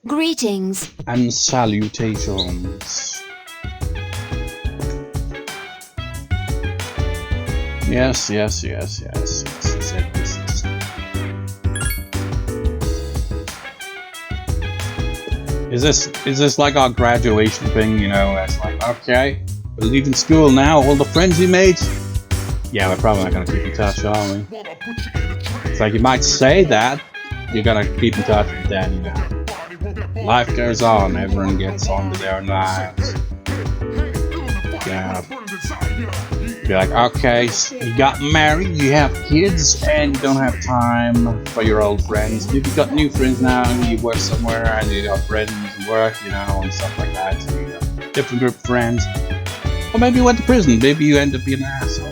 Greetings. And salutations. Yes. Is this like our graduation thing, you know? It's like, okay, we're leaving school now, all the friends we made? Yeah, we're probably not gonna keep in touch, are we? It's like, you might say that, you're gonna keep in touch, but then, you know, life goes on, everyone gets on with their lives. Yeah. Be like, okay, you got married, you have kids, and you don't have time for your old friends. Maybe you got new friends now, and you work somewhere, and you got friends and work, you know, and stuff like that. So you got different group of friends. Or maybe you went to prison, maybe you end up being an asshole.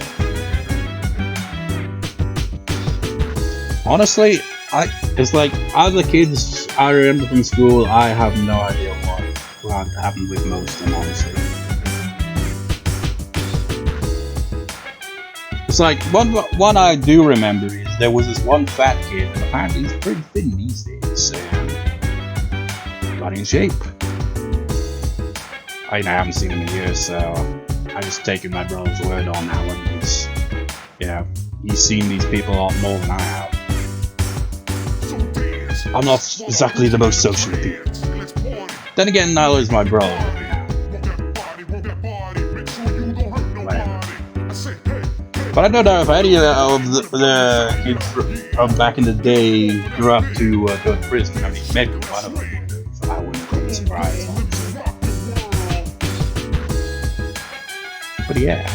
Honestly, it's like, out of the kids I remember from school, I have no idea what happened with most of them, honestly. It's like, one I do remember is there was this one fat kid, and apparently he's pretty thin these days, and got in shape. I haven't seen him in years, so I just taken my brother's word on that one, because, you know, he's seen these people a lot more than I have. I'm not exactly the most social people. Then again, neither is my brother. But I don't know if any of the kids from back in the day grew up to go to prison. I mean, maybe one of them do, so I wouldn't be surprised, honestly. But yeah.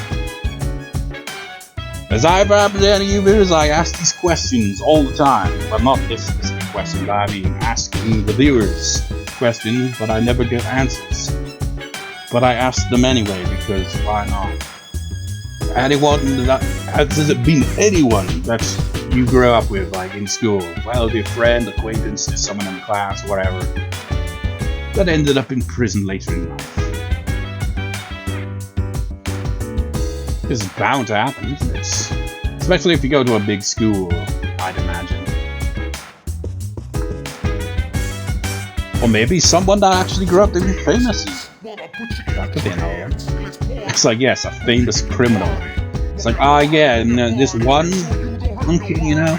As I've happened to any of you viewers, I ask these questions all the time. Well, not this specific question, but I mean asking the viewers questions, but I never get answers. But I ask them anyway, because why not? Has it been anyone that you grew up with, like in school? Well, it'll be a friend, acquaintance, someone in the class, whatever, that ended up in prison later in life. This is bound to happen, isn't it? Especially if you go to a big school, I'd imagine. Or maybe someone that actually grew up to be famous. That could be another one. It's like, yes, a famous criminal. It's like, yeah, and this one kid, you know,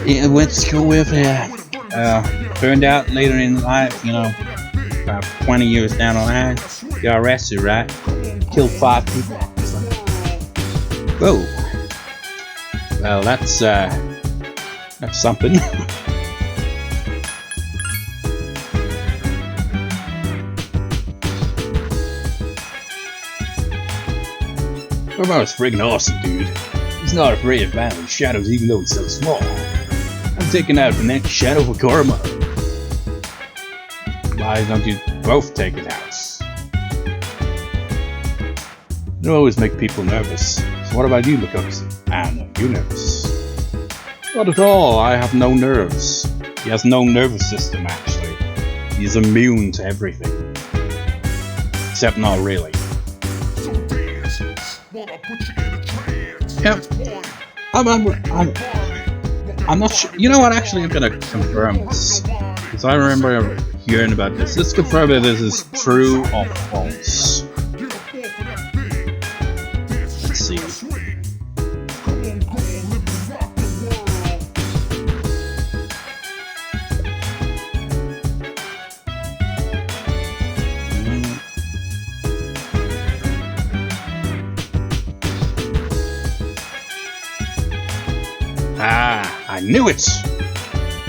he went to school with, turned out later in life, you know, about 20 years down the line, got arrested, right? Killed 5 people. It's like, whoa. Well, that's something. Koromaru's friggin' awesome, dude. He's not afraid of battling shadows even though he's so small. I'm taking out the next shadow for Koromaru. Why don't you both take it out? You always make people nervous. So what about you, Makosi? I know you're nervous. Not at all, I have no nerves. He has no nervous system, actually. He's immune to everything. Except not really. Yep. I'm not sure. You know what? Actually, I'm gonna confirm this because I remember hearing about this. Let's confirm if this is true or false. Let's see. I knew it!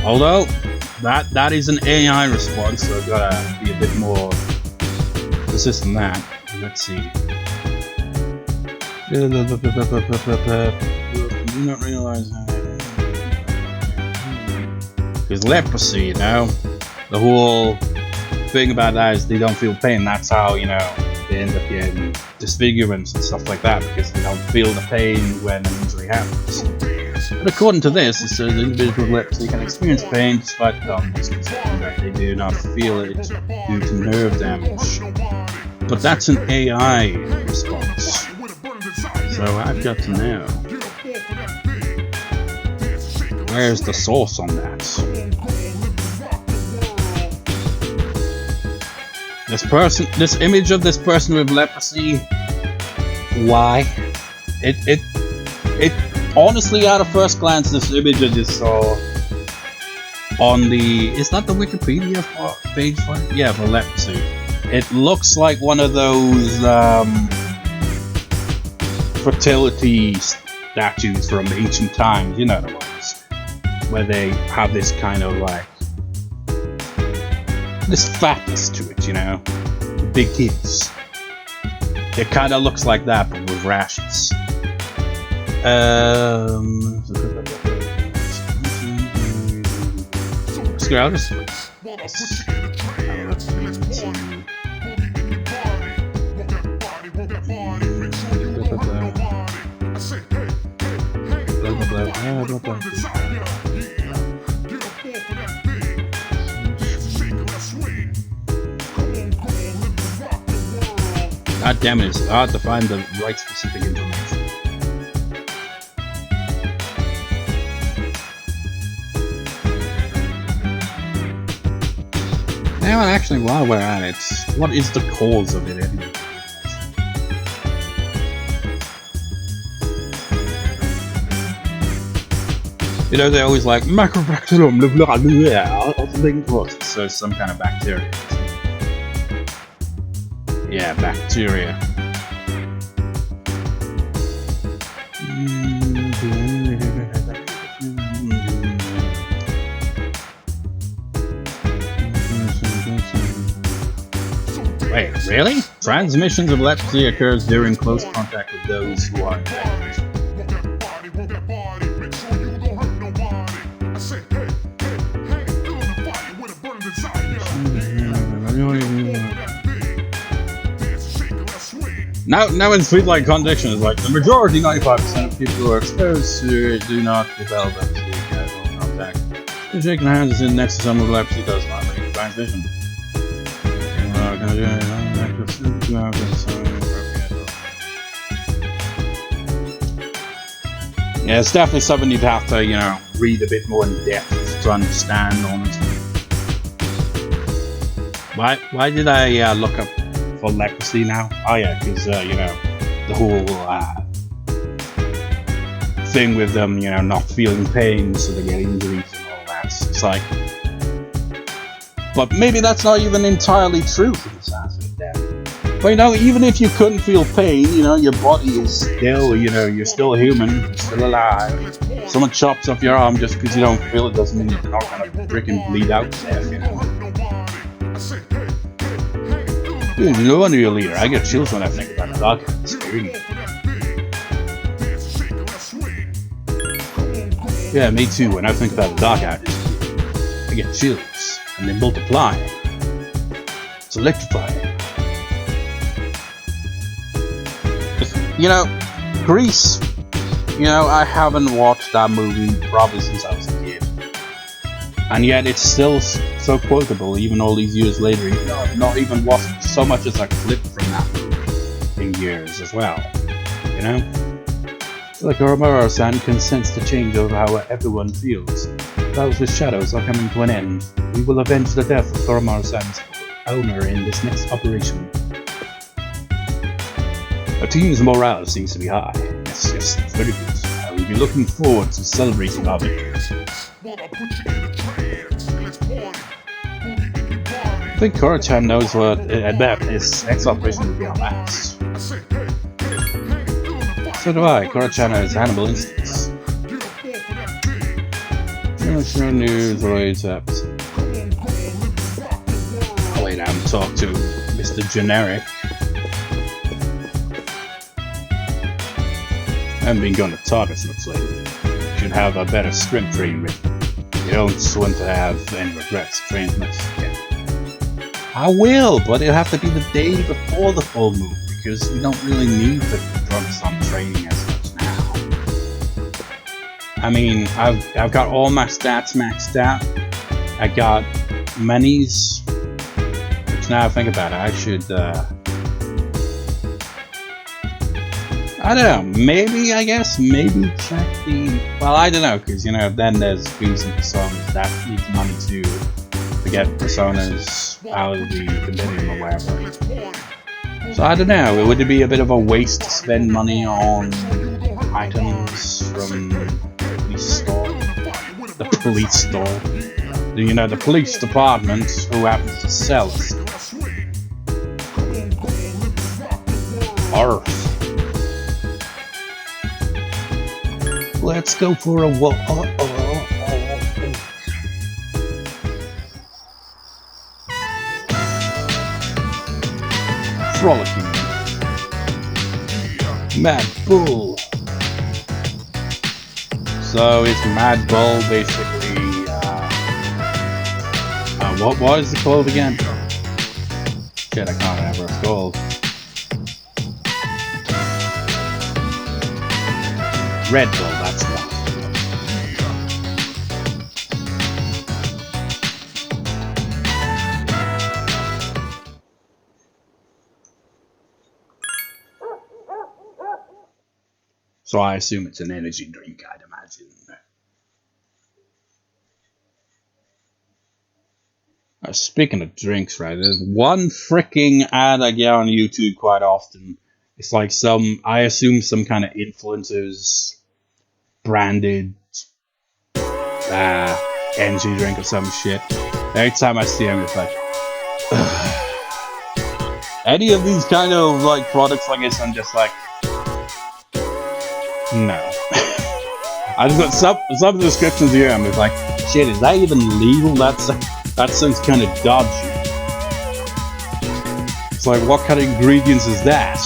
Although, that is an AI response, so I've gotta be a bit more persistent than that. Let's see. Do not realize because leprosy, you know, the whole thing about that is they don't feel pain. That's how, you know, they end up getting disfigurements and stuff like that, because they don't feel the pain when an injury happens. But according to this, it says individuals with leprosy can experience pain despite the misconception that they do not feel it due to nerve damage. But that's an AI response. So I've got to know. Where's the source on that? This image of this person with leprosy. Why? It honestly, at a first glance, this image I just saw on the, is that the Wikipedia page for it? Yeah, for leprosy. It looks like one of those fertility statues from ancient times, you know the ones where they have this kind of like this fatness to it, you know, big kids. It kind of looks like that, but with rashes. I'll just God damn it, it's hard to find the right specific information. Now, actually, while we're at it, what is the cause of it anyway? You know, they're always like, Macrobacterium, blah blah blah, so some kind of bacteria. Yeah, bacteria. Wait, really? Transmissions of leprosy occurs during close contact with those who are infected. Now in sweet-like condition is like the majority, 95% of people who are exposed to it do not develop leprosy in casual contact. Shaking hands is next to someone with leprosy does not lead to transmission. Yeah, it's definitely something you'd have to, you know, read a bit more in depth to understand, honestly. Why did I look up for leprosy now? Oh yeah, because, you know, the whole thing with them, you know, not feeling pain, so they get injuries and all that. It's like, but maybe that's not even entirely true for this aspect then. But you know, even if you couldn't feel pain, you know, your body is still, you know, you're still human, you're still alive. Someone chops off your arm just because you don't feel it doesn't mean you're not gonna freaking bleed out to death, you know. Dude, no wonder you're a leader. I get chills when I think about the dog. It's scary. Yeah, me too. When I think about the dog out, I get chills, and they multiply. It's electrifying. You know, Grease. You know, I haven't watched that movie probably since I was a kid, and yet it's still so quotable even all these years later. Even though I've not even watched so much as a clip from that movie in years as well. You know. Like Koromaru-san can sense the change of how everyone feels. Those with shadows are coming to an end. We will avenge the death of Koromaru-san's owner in this next operation. Our team's morale seems to be high. Yes, very good. I will be looking forward to celebrating our victory. I think Koro-chan knows what about his next operation will be our last. So do I. Koro-chan has animal instincts. Sure news related apps. Oh wait, I'm talking to Mr. Generic. I haven't been going to targets much lately. Should have a better sprint train written. You don't want to have any regrets. Trains must get. I will, but it'll have to be the day before the full moon because we don't really need to focus on training as much now. I mean, I've got all my stats maxed out. I got minis, which now I think about it, I should, I don't know, maybe check the, well, I don't know, because, you know, then there's boosts and personas that need money to get personas. out of the compendium or whatever. So I don't know, would it be a bit of a waste to spend money on items from the police store? The police store? You know, the police department who happens to sell it. Arf. Let's go for a walk. Frolicking. Mad Bull. So it's Mad Bull basically. What is it called again? Shit, I can't remember what it's called. Red Bull, that's right. So I assume it's an energy drink, I'd imagine. Speaking of drinks, right, there's one freaking ad I get on YouTube quite often. It's like I assume some kind of influencers branded energy drink or some shit. Every time I see them, it's like, ugh. Any of these kind of like products like this, I'm just like, no. I just got some descriptions here, I'm just like, shit, is that even legal? That sounds kind of dodgy. It's like, what kind of ingredients is that?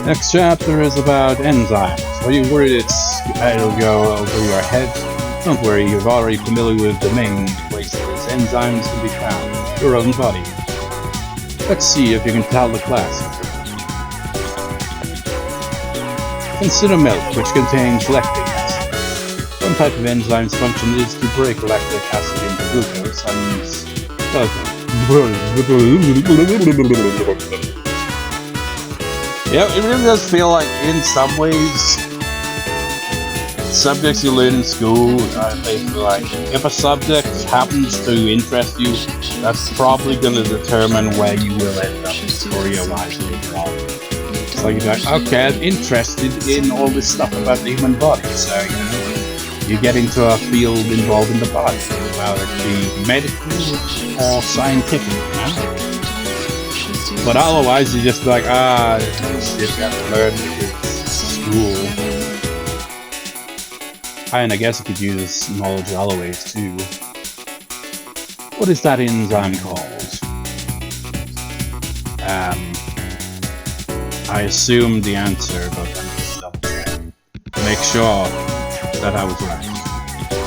Next chapter is about enzymes. Are you worried it'll go over your head? Don't worry, you're already familiar with the main places enzymes can be found. Your own body. Let's see if you can tell the class. Consider milk, which contains lactic acid. One type of enzyme's function is to break lactic acid into glucose and yeah, it really does feel like, in some ways, subjects you learn in school are basically like, if a subject happens to interest you, that's probably going to determine where you will end up career-wise later on. So you're like, okay, I'm interested in all this stuff about the human body, so, you know, you get into a field involved in the body, whether it be medical or scientific, you know? But otherwise, you just like, shit, you have to learn because school. And I guess you could use knowledge other ways too. What is that enzyme called? I assumed the answer, but I'm just double check. Make sure that I was right.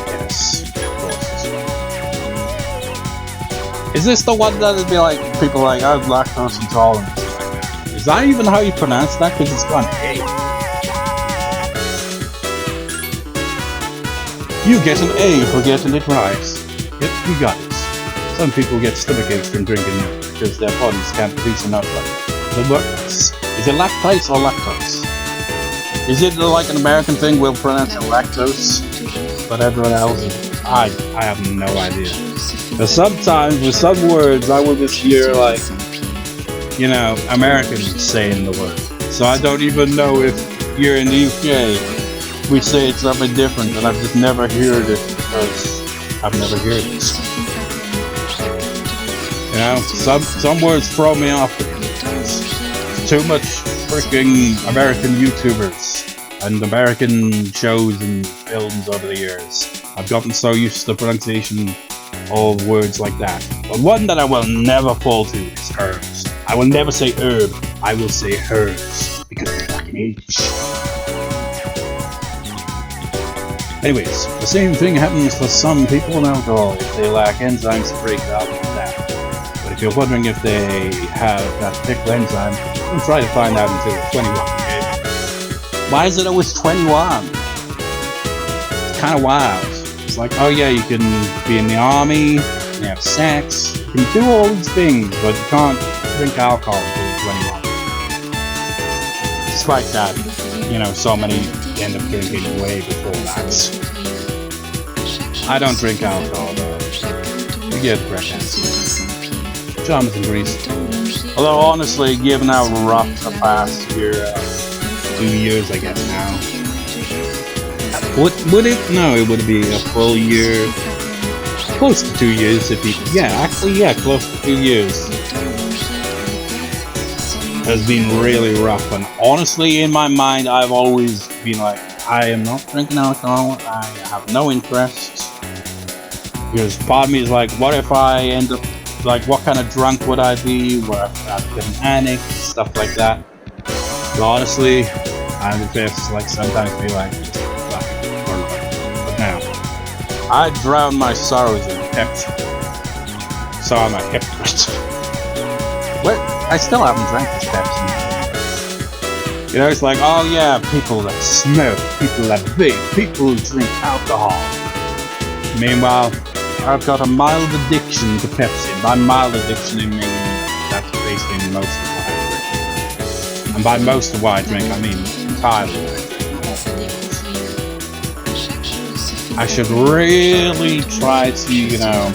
Yes, of course it's right. Is this the one that would be like, people like, I'm lactose intolerant? Is that even how you pronounce that? Because it's got an A. You get an A for getting it right. Yep, you got it. Some people get stomachaches from drinking milk because their bodies can't produce enough lactose. Is it lactase or lactose? Is it like an American thing? We'll pronounce it lactose, but everyone else, I have no idea. But sometimes with some words, I will just hear like, you know, Americans saying the word. So I don't even know if here in the UK we say it's something different, and I've just never heard it because I've never heard it. You know, some words throw me off. Too much freaking American YouTubers and American shows and films over the years. I've gotten so used to the pronunciation of words like that. But one that I will never fall to is herbs. I will never say herb, I will say herbs because it's fucking H. Anyways, the same thing happens for some people in alcohol if they lack enzymes to break the alcohol down. But if you're wondering if they have that particular enzyme, don't try to find out until 21, okay? Why is it always 21? It's kind of wild. It's like, oh yeah, you can be in the army, you can have sex, you can do all these things, but you can't drink alcohol until you're 21. Despite that, you know, so many end up drinking way before that. I don't drink alcohol though. You get breakfast. Pajamas in Greece. Although honestly, given how rough the past year, 2 years I guess now. Would it? No, it would be a full year. Close to 2 years if you... Yeah, actually, yeah, close to 2 years. Has been really rough, and honestly, in my mind, I've always been like, I am not drinking alcohol, I have no interest. Because part of me is like, what if I end up, like, what kind of drunk would I be? What if I'd get an addict? Stuff like that. But honestly, I'm the best, like, sometimes be like, fuck it, but now, I drown my sorrows in Pepsi. So I'm a hypocrite. What? I still haven't drank this Pepsi. You know, it's like, oh yeah, people that smoke, people that vape, people who drink alcohol. Meanwhile, I've got a mild addiction to Pepsi. By mild addiction, I mean that's basically most of what I drink. And by most of what I drink, I mean entirely. I should really try to, you know,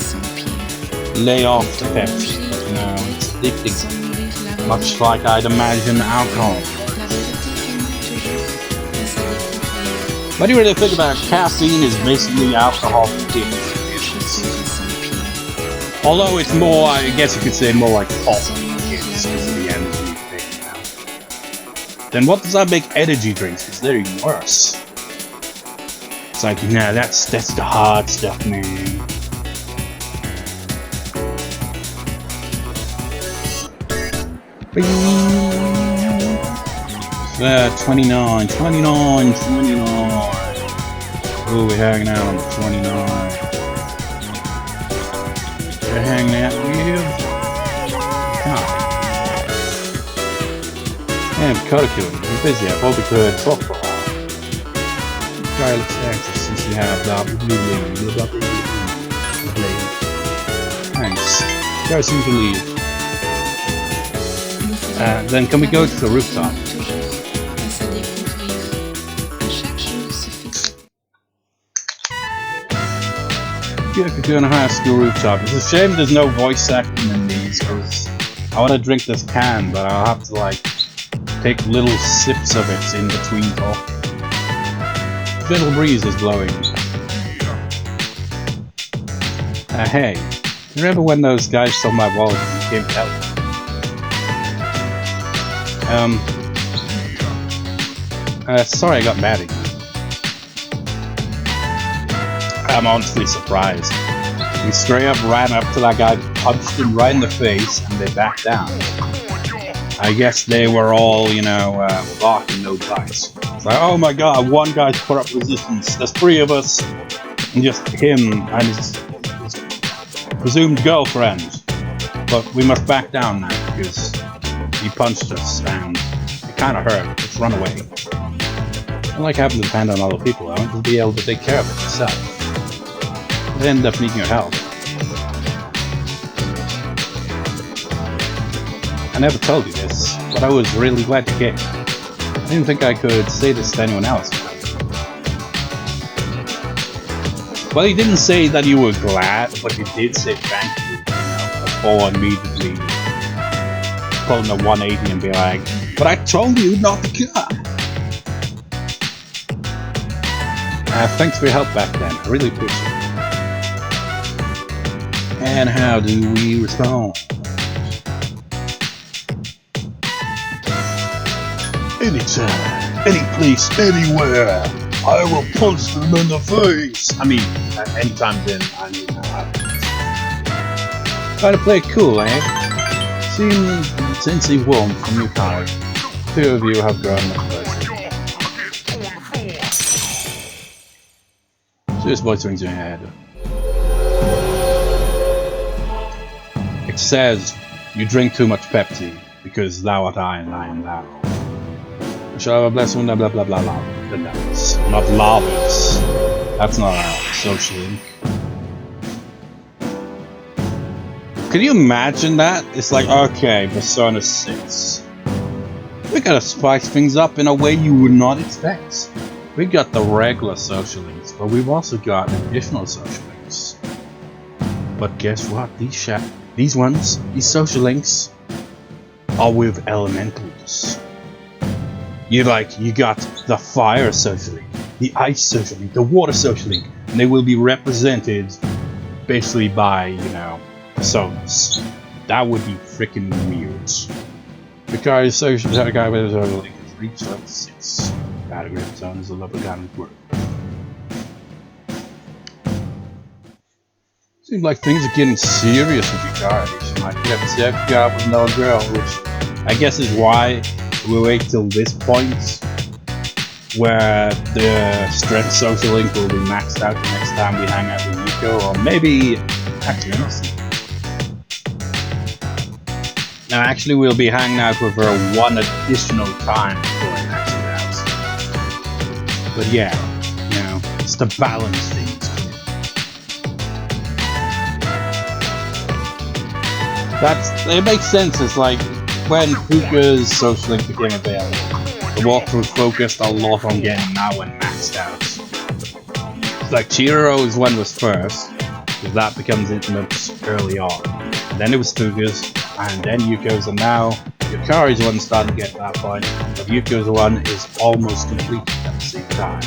lay off the Pepsi. You know, it's addicting. Much like I'd imagine alcohol. What do you really think about it? Caffeine is basically alcohol for kids. Although it's more, I guess you could say more like pop for kids because of the energy thing now. Then what does that make energy drinks? Because they're even worse. It's like, nah, that's the hard stuff, man. 29. Oh, we're hanging out on the 29. We're hanging out with you. Come on. Yeah, Kotaku, we're busy. I thought we could talk for a while. Yukari looks anxious since you have blah blah blah blah blah. Thanks. Yukari seems relieved. Then can we go to the rooftop? Yeah, I could do on a high school rooftop. It's a shame there's no voice acting in these, because I want to drink this can, but I'll have to like take little sips of it in between talk. Gentle breeze is blowing. Hey, you remember when those guys stole my wallet and you came to help? Sorry I got mad at you. I'm honestly surprised. We straight up ran up to that guy, punched him right in the face, and they backed down. I guess they were all, you know, blocking no bites. It's like, oh my god, one guy's put up resistance, there's 3 of us, and just him and his presumed girlfriend. But we must back down now, because he punched us, and it kinda hurt. Let's run away. I like having to depend on other people. I want to be able to take care of it myself. I end up needing your help. I never told you this, but I was really glad you came. I didn't think I could say this to anyone else. Well, you didn't say that you were glad, but you did say thank you, you know, before immediately pulling a 180 and be like, but I told you not to come. Thanks for your help back then. I really appreciate it. And how do we respond? Anytime, any place, anywhere, I will punch them in the face. I mean, anytime then, I mean, try to play it cool, eh? Seems intensely warm from Yukari. 2 of you have grown much closer. Serious voice rings in your head. It says, you drink too much Pepsi, because thou art I and I am thou. Shall I have a blessing, blah blah blah blah blah. That's not lavas. That's not our social link. Can you imagine that? It's like, okay, Persona 6. We gotta spice things up in a way you would not expect. We got the regular social links, but we've also got additional social links. But guess what? These these ones, these social links, are with elementals. You got the fire social link, the ice social link, the water social link, and they will be represented basically by, you know, personas. That would be freaking weird. Because social category with social link is reached level 6. Category of zone is a level down group. Seems like things are getting serious with Yukari. She might get upset job with no girl, which I guess is why we wait till this point where the strength social link will be maxed out the next time we hang out with Yuko, or maybe actually honestly. Now actually we'll be hanging out with her one additional time before it maxes out. But yeah, you know, it's to balance things. It makes sense. It's like when Puka's social link became available, the walkthrough focused a lot on getting that one maxed out. It's like Chihiro's one was first, because that becomes intimate early on. And then it was Puka's, and then Yuko's, and now Yukari's one starting to get to that point, but Yuko's one is almost completed at the same time.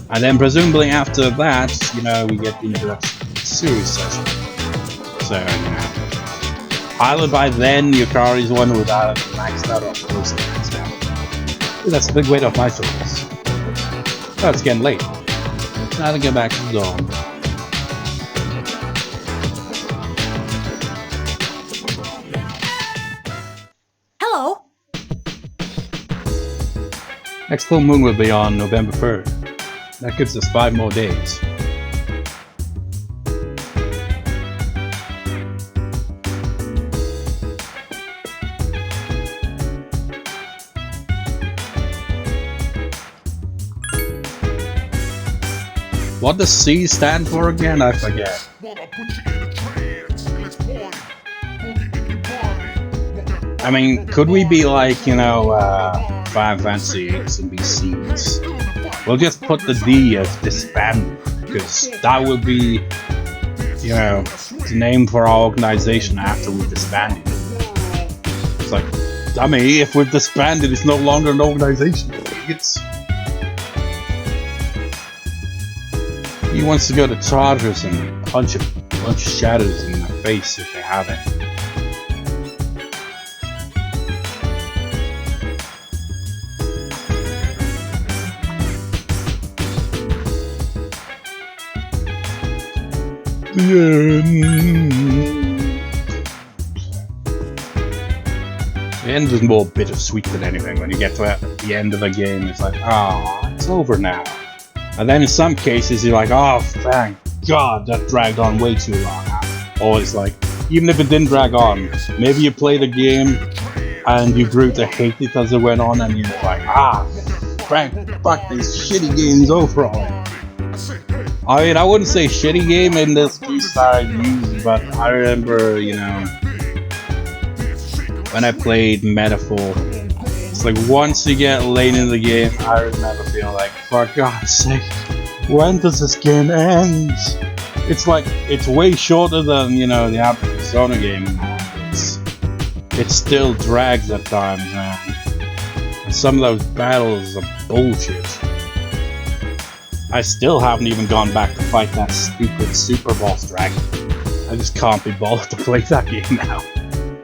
And then presumably after that, you know, we get the introduction of the series session. So, you know, either by then Yukari's one would either be maxed out or close to maxed out. Ooh, that's a big weight off my shoulders. Oh, it's getting late. Now to get back to the dorm. Hello. Next full moon will be on November 3rd. That gives us 5 more days. What does C stand for again? I forget. I mean, could we be like, you know, Final Fantasy 8 and be C's? We'll just put the D as disbanded, because that will be, you know, the name for our organization after we've disbanded. It's like, I mean, if we've disbanded, it's no longer an organization. He wants to go to Chargers and punch a bunch of shadows in the face if they have it. The end is more bittersweet than anything. When you get to the end of a game, it's like, oh, it's over now. And then in some cases, you're like, oh, thank God, that dragged on way too long. Or it's like, even if it didn't drag on, maybe you played a game and you grew to hate it as it went on, and you're like, fuck these shitty games overall. I mean, I wouldn't say shitty game in this case I used, but I remember, you know, when I played Metaphor, it's like once you get late in the game, I remember feeling like, for God's sake, when does this game end? It's like, it's way shorter than, you know, the average Persona game. It still drags at times, man. And some of those battles are bullshit. I still haven't even gone back to fight that stupid Super Boss Dragon. I just can't be bothered to play that game now.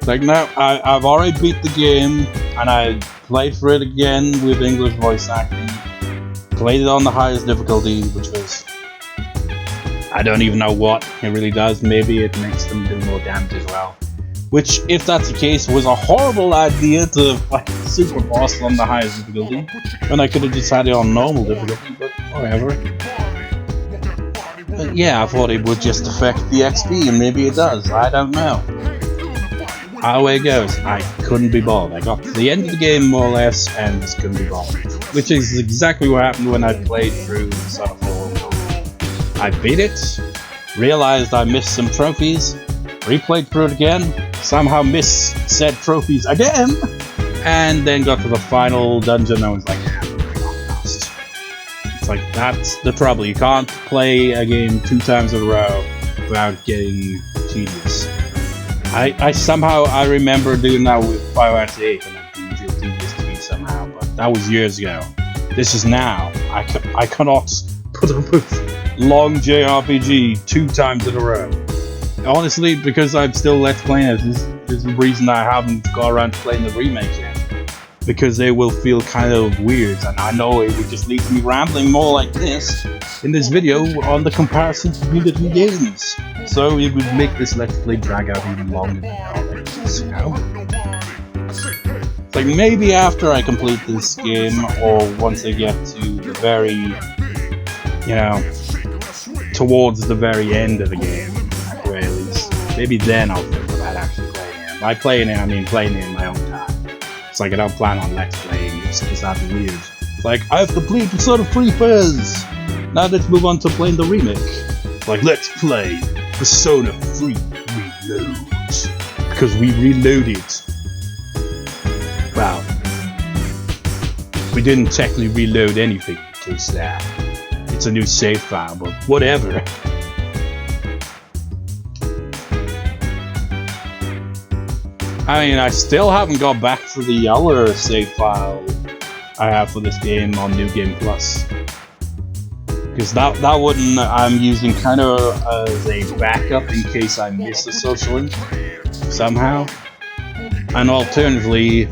Like, no, I've already beat the game, and I played through it again with English voice acting. Played it on the highest difficulty, which was, I don't even know what it really does. Maybe it makes them do more damage as well. Which, if that's the case, was a horrible idea to fight the Super Boss on the highest difficulty, when I could have just had it on normal difficulty, but whatever. But yeah, I thought it would just affect the XP, and maybe it does, I don't know. Either way it goes, I couldn't be bothered. I got to the end of the game more or less, and just couldn't be bothered. Which is exactly what happened when I played through Son of War. I beat it, realized I missed some trophies, replayed through it again, somehow missed said trophies again, and then got to the final dungeon and I was like, yeah, I'm lost. It's like, that's the trouble. You can't play a game 2 times in a row without getting tedious. I somehow I remember doing that with Final Fantasy 8 and it didn't feel tedious to me somehow, but that was years ago. This is now. I cannot put up with long JRPG 2 times in a row. Honestly, because I'm still Let's Playing it, this is the reason I haven't got around to playing the remake yet. Because they will feel kind of weird, and I know it would just lead to me rambling more like this in this video on the comparison between the two games. So it would make this Let's Play drag out even longer than it already is, you know? It's like maybe after I complete this game, or once I get to the very, you know, towards the very end of the game, at the very least, maybe then I'll think about actually playing it. By playing it, I mean playing it in my own time. It's like I don't plan on Let's Playing it, because that'd be weird. It's like, I've completed Persona 3 FES! Now let's move on to playing the remake. It's like, let's play Persona 3 Reload. Because we reloaded. Well, we didn't technically reload anything, because it's a new save file, but whatever. I mean, I still haven't got back to the other save file I have for this game on New Game Plus. Because that one I'm using kind of as a backup in case I miss the social link somehow. And alternatively,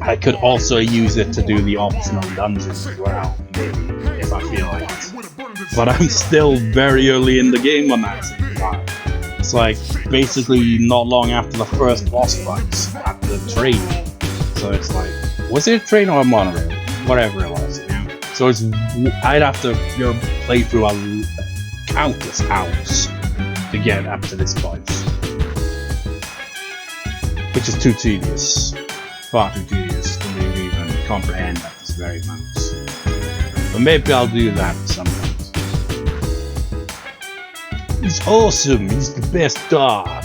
I could also use it to do the optional dungeons as well, maybe, if I feel like it. But I'm still very early in the game on that save file. It's like basically not long after the first boss fight at the train. So it's like, was it a train or a monorail? Whatever it was, you know? So it's, I'd have to play through countless hours to get up to this point. Which is too tedious. Far too tedious for me to even comprehend at this very moment. But maybe I'll do that at some point. He's awesome, he's the best dog.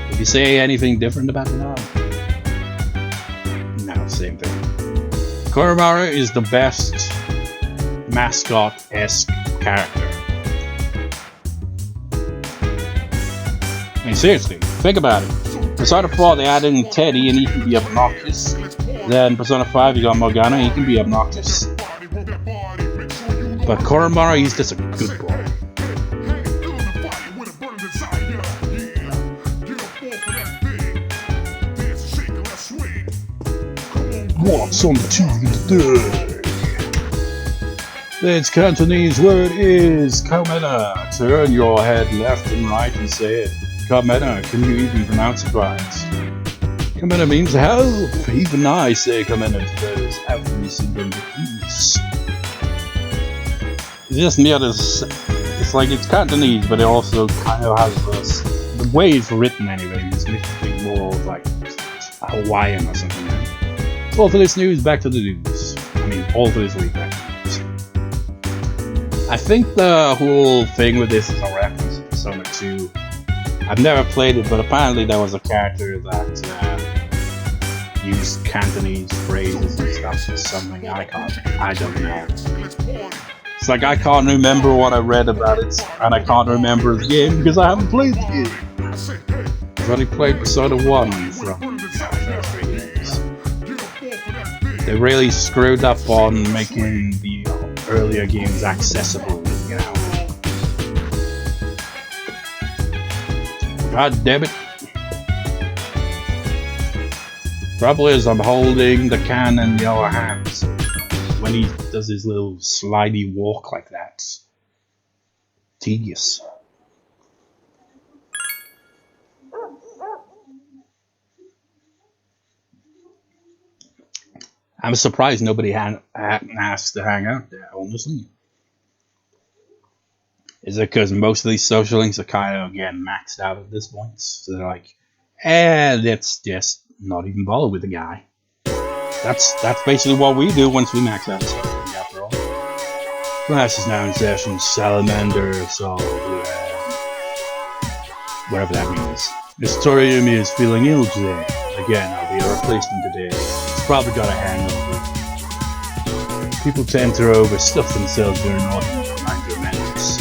Did you say anything different about the dog? No, same thing. Koromaru is the best mascot-esque character. I mean, seriously, think about it. Persona 4 they added in Teddy and he can be obnoxious. Then Persona 5 you got Morgana, he can be obnoxious. But Koromaru, he's just a good boy. What's on the TV today? Its Cantonese word is Komena. Turn your head left and right and say it. Komena, can you even pronounce it right? Komena means help. Even I say Komena to those every single piece. It's just near this. It's like it's Cantonese, but it also kind of has this. The way it's written anyway is making more like Hawaiian or something. All for this news, back to the news. I mean, all for this week, back to the news. I think the whole thing with this is a reference to Persona 2. I've never played it, but apparently there was a character that used Cantonese phrases and stuff or something. I don't know. It's like I can't remember what I read about it, and I can't remember the game because I haven't played the game. I've only played Persona 1 from the first 3 games. They really screwed up on making the earlier games accessible, you know. God damn it. Trouble is, I'm holding the can in the other hand, so when he does his little slidey walk like that, tedious. I'm surprised nobody hadn't asked to hang out there, honestly. Is it because most of these social links are kind of getting maxed out at this point? So they're like, let's just not even bother with the guy. That's basically what we do once we max out a social link, after all. Class is now in session, salamander, so whatever that means. Historium is feeling ill today. Again, I'll be a replacement today. Probably got a hangover. People tend to overstuff themselves during ordinary reminder menus.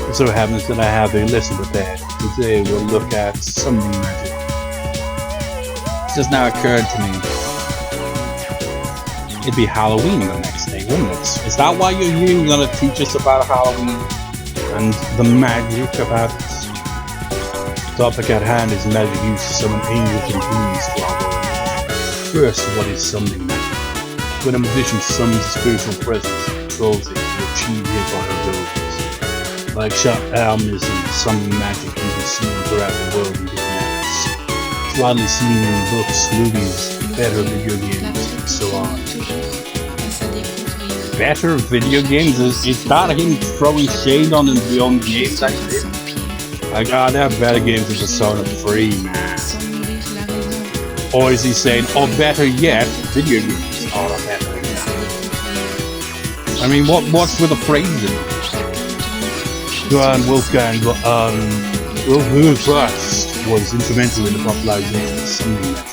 It so happens that I have a lesson prepared to today we'll look at summoning magic. It just now occurred to me. It'd be Halloween the next day, wouldn't it? Is that why you're here? You're gonna teach us about Halloween and the magic about it? The topic at hand is magic used to summon angels and demons to our world. First, what is summoning magic? When a magician summons a spiritual presence and controls it to achieve his or her goals. Like sharp arms and summoning magic can be seen throughout the world in different apps. It's widely seen in books, movies, better video games, and so on. Better video games? Is that him throwing shade on the own games I did? Like, there are better games than Persona 3, man. Or is he saying, or better yet, video games are better yet? I mean, what's with the phrasing? Johann Wolfgang Wilhelmus was instrumental in the popularization of summoning magic.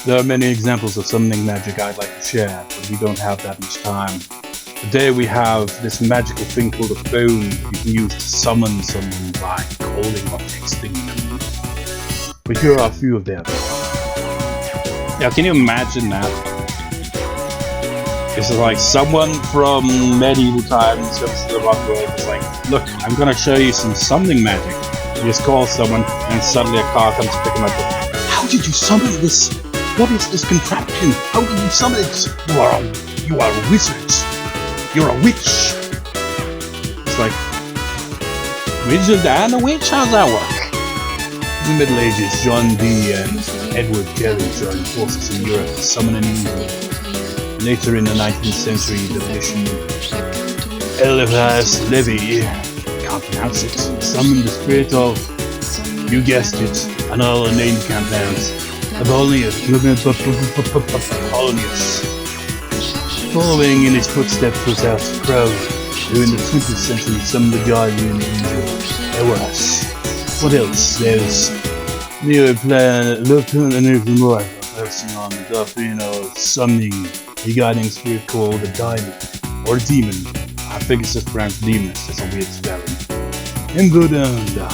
There are many examples of summoning magic I'd like to share, but we don't have that much time. Today we have this magical thing called a phone you can use to summon someone by calling or texting them. But here are a few of them. Yeah, can you imagine that? It's like someone from medieval times comes to the modern world. It's like, look, I'm gonna show you some summoning magic. You just call someone, and suddenly a car comes to pick him up. How did you summon this? What is this contraption? How did you summon it? You are a wizard. You're a witch. It's like, wizard and a witch? How's that work? In the Middle Ages, John Dee and Edward Kelly joined forces in Europe to summon an angel. Later in the 19th century, the magician Eliphas Levi, can't pronounce it, summoned the spirit of, you guessed it, another name you can't pronounce, Apollonius. Following in his footsteps was our crowd, who in the 20th century summoned the guardian angel, Eros. What else? There's Neo-Plan, focusing on the doctrine of summoning a guiding spirit called a daimon, or a demon. I think it's just pronounced demon, it's just a weird spelling. In Buddha, the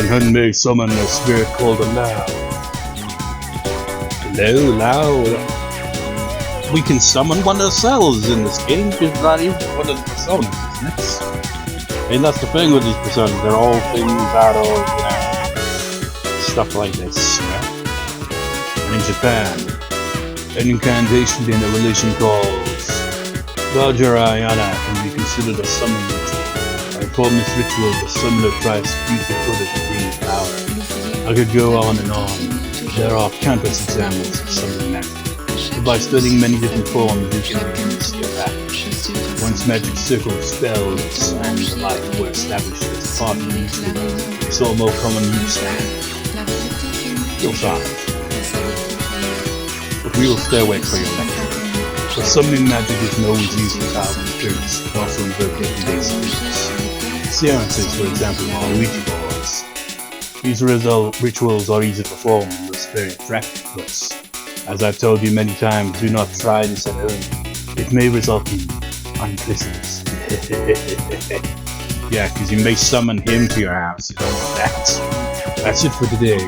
Hun may summon a spirit called a Lao. Lao. We can summon one ourselves in this game, because not even one of the personas, isn't it? And that's the thing with these personas, they're all things out of, stuff like this, And in Japan, an incantation in a religion called Vajrayana can be considered a summoning ritual. By performing this ritual, the summoner tries to use the good of the king's power. I could go on and on. There are countless examples of summoning magic. But by studying many different forms, you can begin to see a pattern. Once magic circles, spells, and the like were established as part of the ritual, we saw more common use now. You'll find. But we will stay away for your lecture. But summoning magic isn't always used for powerful spirits, it also invoke everyday spirits. Seances, for example, are Ouija boards. These rituals are easy to perform with spirit attractive, but as I've told you many times, do not try this at home. It may result in unpleasantness. Yeah, because you may summon him to your house, you don't want that. That's it for today.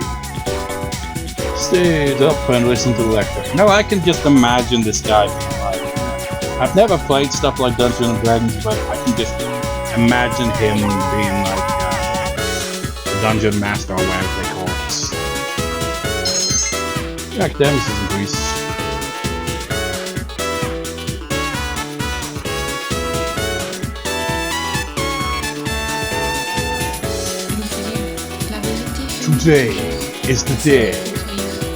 Stay up and listen to the lecture. No, I can just imagine this guy being like, I've never played stuff like Dungeons and Dragons, but I can just imagine him being like the dungeon master or whatever they call it. Academics is in Greece. Today is the day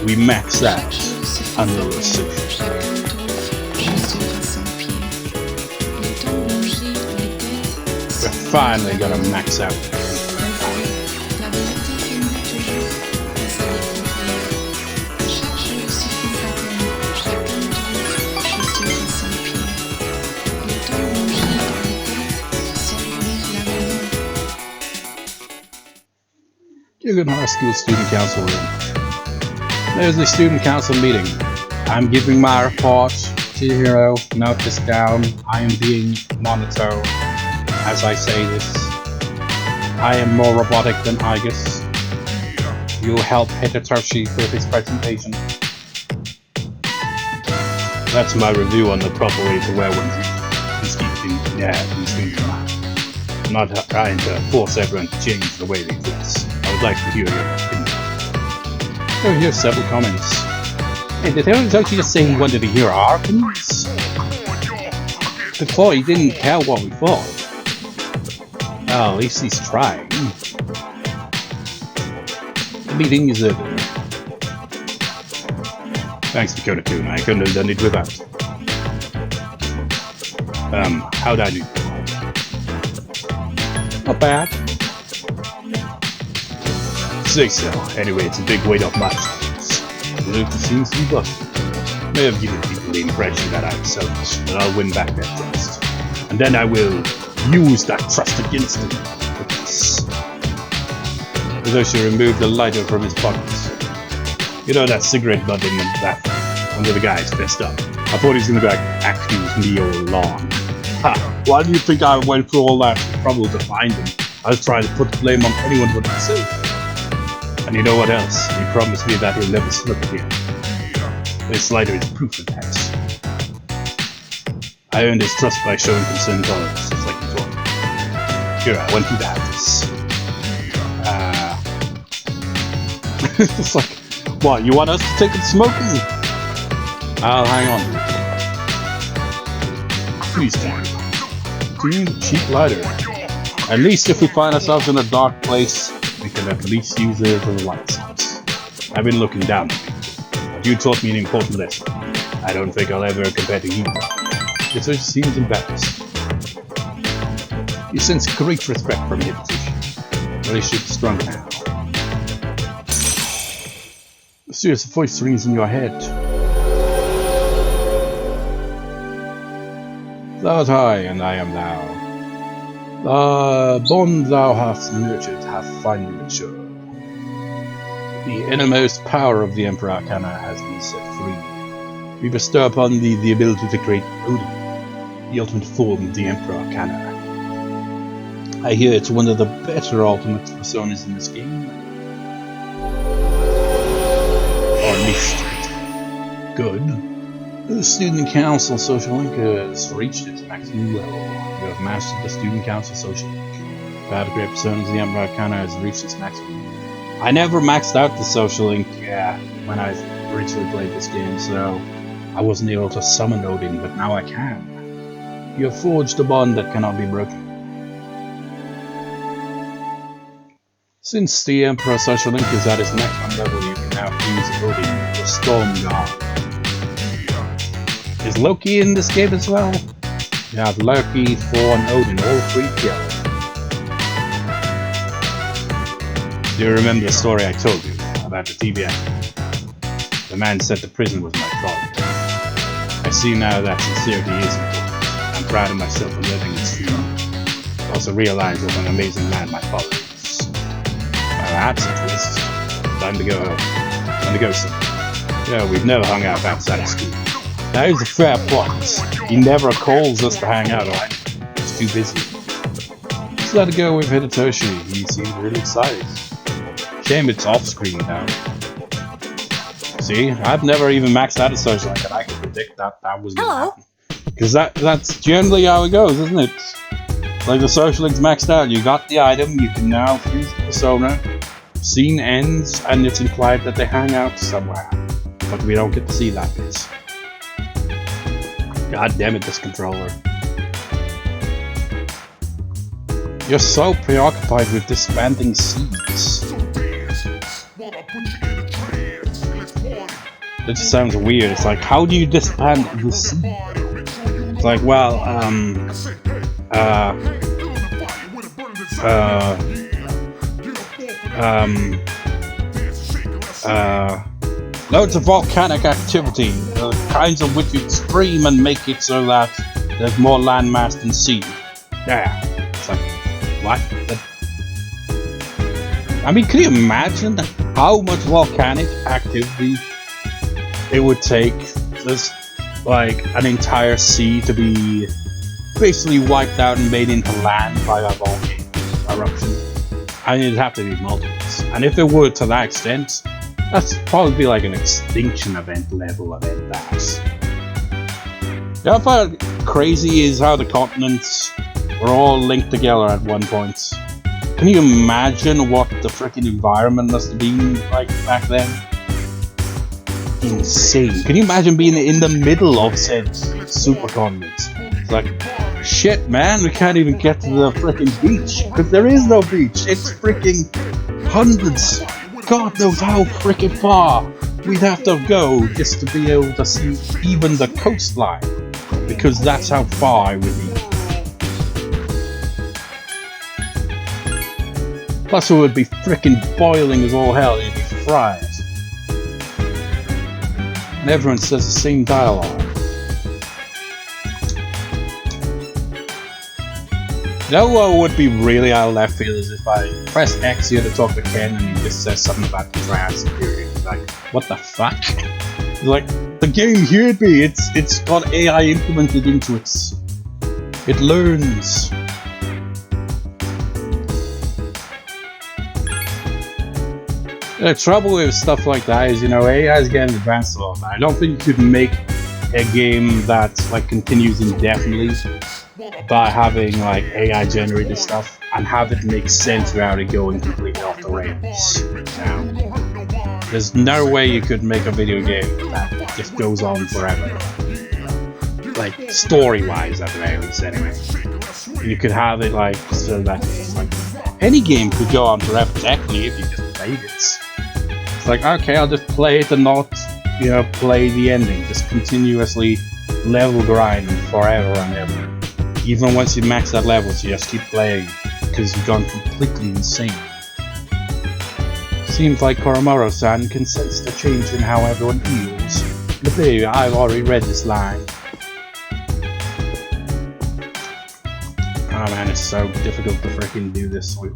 we max out under restriction. We're finally gonna max out. Yukari High School Student Council room. There's the student council meeting. I'm giving my report to Hero. Note this down. I am being monitored as I say this. I am more robotic than I guess. You help Hitoshi with his presentation. That's my review on the proper way to wear one's these things. I'm not trying to force everyone to change the way they dress. I would like to hear your opinion. So here's several comments. Hey, did Hitoshi just say he wanted to hear our opinions? Before he didn't care what we thought. Well, at least he's trying. The meeting is over. Thanks, Dakota-kun. I couldn't have done it without. How'd I do? Not bad. Say so. Anyway, it's a big weight off my shoulders. Luke seems to be busted. May have given people the impression that I'm selfish, but I'll win back that trust. And then I will use that trust against him. Hiroshi removed the lighter from his pockets. You know that cigarette butt in the bathroom, under the guy's vest up. I thought he was gonna be like, accuse me all along. Ha! Why do you think I went through all that trouble to find him? I was trying to put the blame on anyone but myself. And you know what else? He promised me that he'll never slip again. This lighter is proof of that. I earned his trust by showing concern tolerance, just like before. Here, I want you to have this. It's like, what, you want us to take it smoking? I'll hang on. Please don't. Clean, cheap lighter. At least if we find ourselves in a dark place, we can at least use it for the light source. I've been looking down on you, but you taught me an important lesson. I don't think I'll ever compare to you. This just seems embarrassed. You sense great respect from your position. Relationship stronger now. A serious voice rings in your head. Thou art I, and I am thou. The bond thou hast nurtured hath finally matured. The innermost power of the Emperor Arcana has been set free. We bestow upon thee the ability to create Odin, the ultimate form of the Emperor Arcana. I hear it's one of the better ultimate personas in this game. Or at least good. The Student Council Social Link has reached its maximum level. You have mastered the Student Council Social Link. Power to create personas, the Emperor Arcana has reached its maximum. I never maxed out the Social Link when I originally played this game, so I wasn't able to summon Odin, but now I can. You have forged a bond that cannot be broken. Since the Emperor Social Link is at its maximum level, you can now use Odin, the Storm God. Is Loki in this game as well? You have Loki, Thor, and Odin, all three together. Do you remember the story I told you about the TV actor? The man said the prison was my fault. I see now that sincerity is important. I'm proud of myself for living its dream. I also realize what an amazing man my father is. Well, that's a twist. Time to go home. Time to go somewhere. Yeah, we've never hung out outside of school. That is a fair point. He never calls us to hang out, right? He's too busy. Let's let it go with Hitoshi. He seems really excited. Shame it's off-screen now. See, I've never even maxed out a social link, and I could predict that was going to happen. Because that's generally how it goes, isn't it? Like the social link's maxed out, you got the item, you can now fuse the persona, scene ends, and it's implied that they hang out somewhere. But we don't get to see that bit. God damn it, this controller. You're so preoccupied with disbanding scenes. That just sounds weird. It's like, how do you disband the scene? It's like, well, loads of volcanic activity, the kinds of which you extreme and make it so that there's more landmass than sea. Yeah. It's like, what? I mean, can you imagine how much volcanic activity it would take this, like, an entire sea to be basically wiped out and made into land by a volcano eruption? and it'd have to be multiples. And if it were to that extent, that's probably be like an extinction event level event. That. Yeah, I find crazy is how the continents were all linked together at one point. Can you imagine what the freaking environment must have been like back then? Insane. Can you imagine being in the middle of said supercontinent? It's like, shit, man, we can't even get to the freaking beach because there is no beach. It's freaking hundreds, God knows how freaking far we'd have to go just to be able to see even the coastline, because that's how far I would be. Plus, it would be freaking boiling as all hell. It'd be fried. And everyone says the same dialogue. You know what would be really out of left field is if I press X here to talk to Ken and he just says something about the triad superior. Like, what the fuck? Like, the game heard me. It's got AI implemented into it. It learns. The trouble with stuff like that is, you know, AI is getting advanced a lot. I don't think you could make a game that like continues indefinitely by having like AI generated stuff and have it make sense without it going completely off the rails. Now, there's no way you could make a video game that just goes on forever. Like story-wise, at the very least, anyway. You could have it like so that like any game could go on forever technically if you just played it. It's like, okay, I'll just play it and not, you know, play the ending. Just continuously level grind forever and ever. Even once you max that level, you just keep playing because you've gone completely insane. Seems like Koromaru-san can sense the change in how everyone feels. But there, I've already read this line. Oh man, it's so difficult to freaking do this with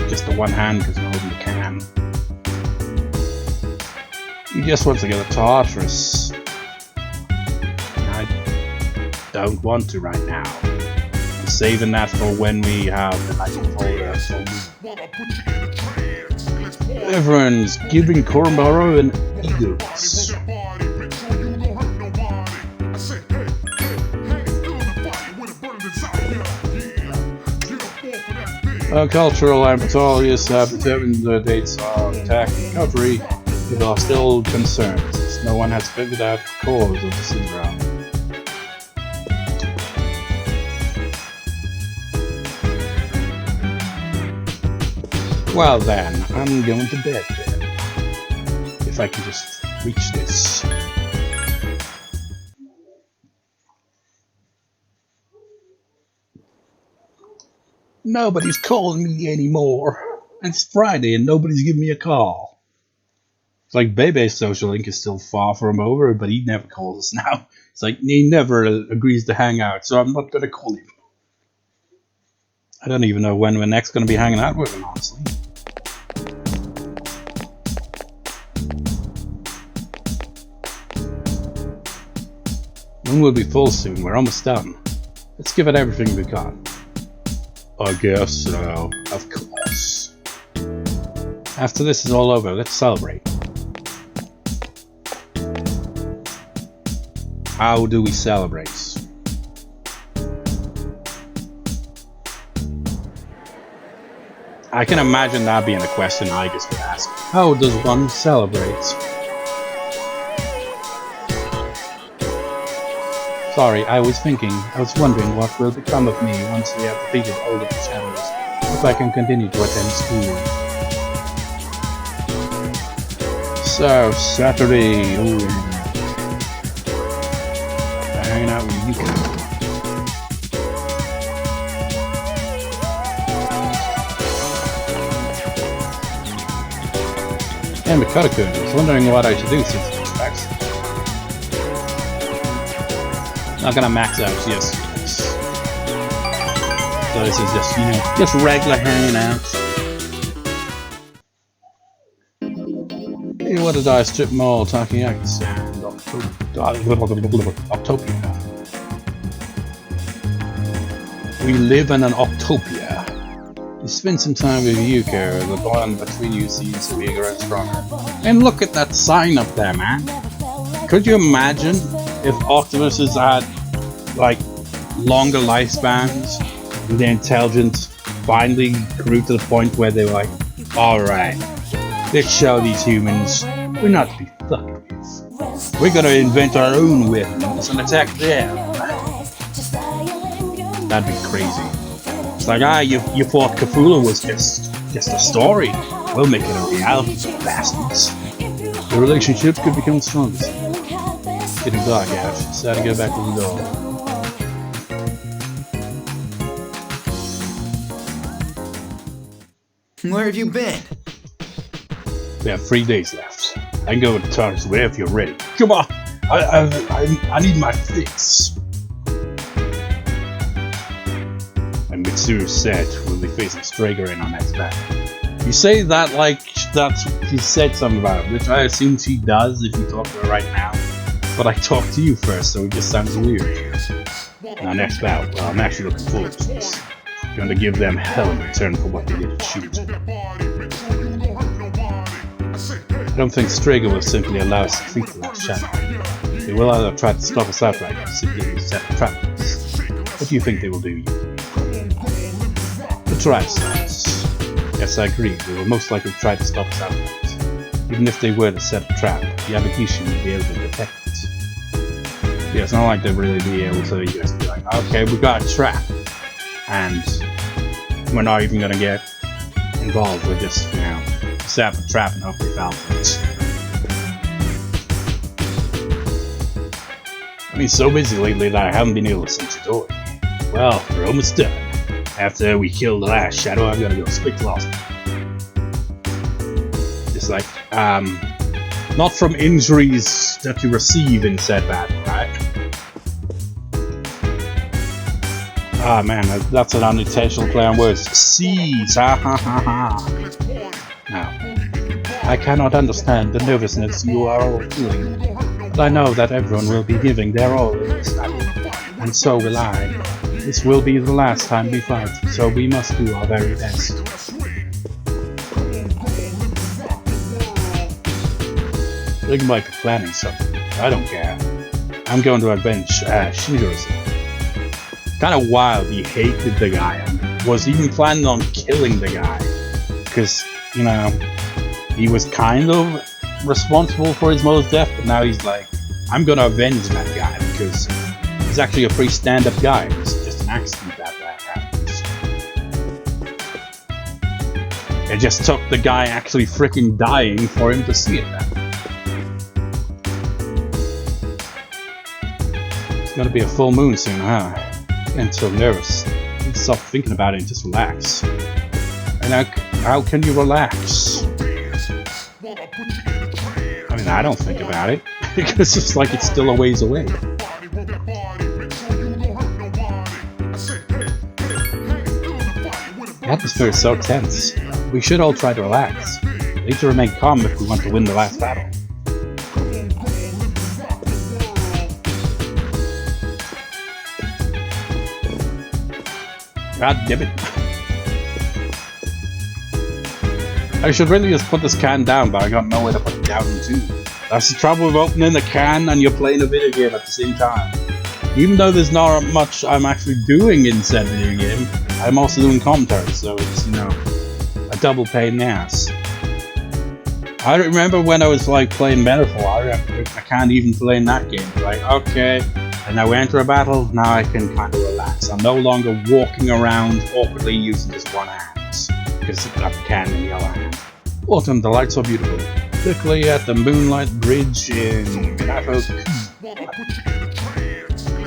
just the one hand because I'm holding the can. He just wants to get a Tartarus. I don't want to right now. I'm saving that for when we have the magic folder. Everyone's giving Koromaru an egos. Cultural anthropologists have determined the dates of attack and recovery, but are still concerned, since no one has figured out the cause of the syndrome. Well then, I'm going to bed then. If I can just reach this. Nobody's calling me anymore. It's Friday and nobody's giving me a call. It's like Bebe's social link is still far from over, but he never calls us now. It's like he never agrees to hang out, so I'm not going to call him. I don't even know when we're next going to be hanging out with him, honestly. Room will be full soon, we're almost done. Let's give it everything we got. I guess so, of course. After this is all over, let's celebrate. How do we celebrate? I can imagine that being a question I just would ask. How does one celebrate? Sorry, I was wondering what will become of me once we have defeated all of the shadows, if I can continue to attend school. So, Saturday, ooh. Hanging out with Yukari. And Mikado-kun, I was wondering what I should do since it's max. Not gonna max out, yes. So this is just, you know, just regular hanging out. Hey, what did I strip mall, Takoyaki and Octopia. We live in an Octopia. You spend some time with Yukari, the bond between you seems to be growing stronger. And look at that sign up there, man. Could you imagine if octopuses had, like, longer lifespans and their intelligence finally grew to the point where they were like, alright, let's show these humans we're not to be fucked with. We're gonna invent our own weapons and attack them. That'd be crazy. It's like, you thought Cthulhu was just a story. We'll make it a reality, bastards. The relationships could become stronger. It's getting dark, Ash. It's time to go back to the door. Where have you been? We have 3 days left. I can go to Times Square if you're ready. Come on! I need my fix. And Mitsuru said we'll be facing Strager in our next battle. You say that like that's she said something about it, which I assume she does if you talk to her right now. But I talked to you first, so it just sounds weird. Our next battle, well, I'm actually looking forward to this. I'm going to give them hell in return for what they did to shoot. I don't think Strager will simply allow us to defeat the last shadow. They will either try to stop us outright or simply set a trap for us. What do you think they will do? The Triceps. Yes, I agree. They will most likely try to stop us outright. Even if they were to set a trap, the Abekishin would be able to detect it. Yeah, it's not like they'd really be able to just be like, okay, we got a trap. And we're not even gonna get involved. We're just, set up a trap and hope they fall for it. I've been so busy lately that I haven't been able to sense your door. Well, we're almost done. After we kill the last shadow, I'm gonna go speak to Lost. Just like, not from injuries that you receive in said battle, right? Ah man, that's an unintentional play on words. Seize, ha ha ha ha. Now, I cannot understand the nervousness you are all feeling, but I know that everyone will be giving their all in this battle, and so will I. This will be the last time we fight, so we must do our very best. They might be planning something. I don't care. I'm going to avenge Shinju's. Kind of wild he hated the guy and was even planning on killing the guy. Because, he was kind of responsible for his mother's death, but now he's like, I'm going to avenge that guy because he's actually a pretty stand-up guy. It's just an accident that happens. It just took the guy actually freaking dying for him to see it now. It's gonna be a full moon soon, huh? I'm so nervous. You need to stop thinking about it and just relax. And how can you relax? I mean, I don't think about it because it's like it's still a ways away. The atmosphere is so tense. We should all try to relax. We need to remain calm if we want to win the last battle. God damn it. I should really just put this can down, but I got nowhere to put it down to. That's the trouble with opening the can and you're playing a video game at the same time. Even though there's not much I'm actually doing in said video game, I'm also doing commentary, so it's, a double pain in the ass. I remember when I was like playing Metaphor, I can't even play in that game. Like, okay, and now we enter a battle, now I can kind of relax. I'm no longer walking around awkwardly using just one hand, because I've got the can in the other hand. Autumn, the lights are beautiful, particularly at the Moonlight Bridge in Minato.